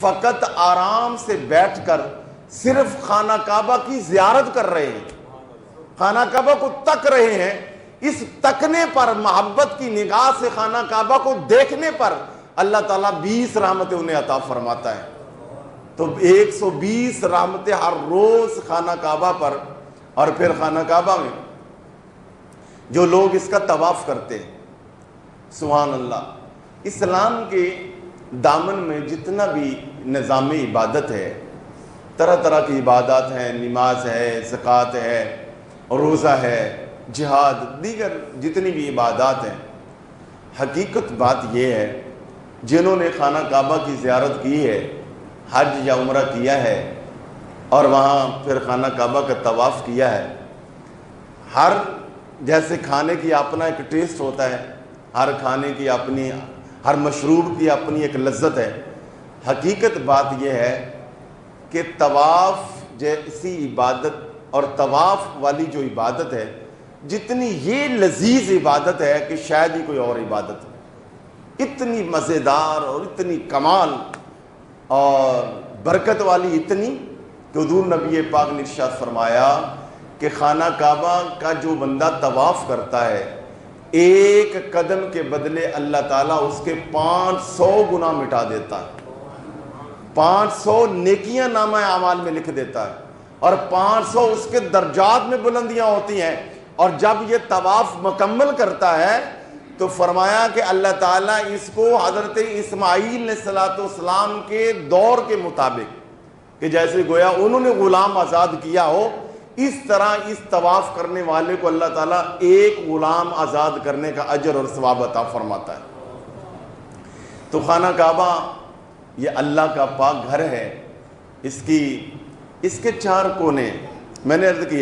فقط آرام سے بیٹھ کر صرف خانہ کعبہ کی زیارت کر رہے ہیں، خانہ کعبہ کو تک رہے ہیں، اس تکنے پر، محبت کی نگاہ سے خانہ کعبہ کو دیکھنے پر اللہ تعالیٰ 20 رحمتیں انہیں عطا فرماتا ہے۔ تو 120 رحمتیں ہر روز خانہ کعبہ پر، اور پھر خانہ کعبہ میں جو لوگ اس کا طواف کرتے ہیں، سبحان اللہ۔ اسلام کے دامن میں جتنا بھی نظام عبادت ہے، طرح طرح کی عبادات ہیں، نماز ہے، زکوٰۃ ہے، روزہ ہے، جہاد، دیگر جتنی بھی عبادات ہیں، حقیقت بات یہ ہے جنہوں نے خانہ کعبہ کی زیارت کی ہے، حج یا عمرہ کیا ہے اور وہاں پھر خانہ کعبہ کا طواف کیا ہے، ہر جیسے کھانے کی اپنا ایک ٹیسٹ ہوتا ہے، ہر کھانے کی اپنی، ہر مشروب کی اپنی ایک لذت ہے، حقیقت بات یہ ہے کہ طواف جیسی عبادت اور طواف والی جو عبادت ہے، جتنی یہ لذیذ عبادت ہے کہ شاید ہی کوئی اور عبادت ہے، اتنی مزیدار اور اتنی کمال اور برکت والی، اتنی کہ حضور نبی پاک نے ارشاد فرمایا کہ خانہ کعبہ کا جو بندہ طواف کرتا ہے، ایک قدم کے بدلے اللہ تعالیٰ اس کے 500 گناہ مٹا دیتا ہے، 500 نیکیاں نامہ اعمال میں لکھ دیتا ہے، اور 500 اس کے درجات میں بلندیاں ہوتی ہیں۔ اور جب یہ طواف مکمل کرتا ہے تو فرمایا کہ اللہ تعالیٰ اس کو حضرت اسماعیل علیہ السلام کے دور کے مطابق، کہ جیسے گویا انہوں نے غلام آزاد کیا ہو، اس طرح اس طواف کرنے والے کو اللہ تعالیٰ ایک غلام آزاد کرنے کا اجر اور ثواب عطا فرماتا ہے۔ تو خانہ کعبہ یہ اللہ کا پاک گھر ہے، اس کے 4 کونے، میں نے عرض کیا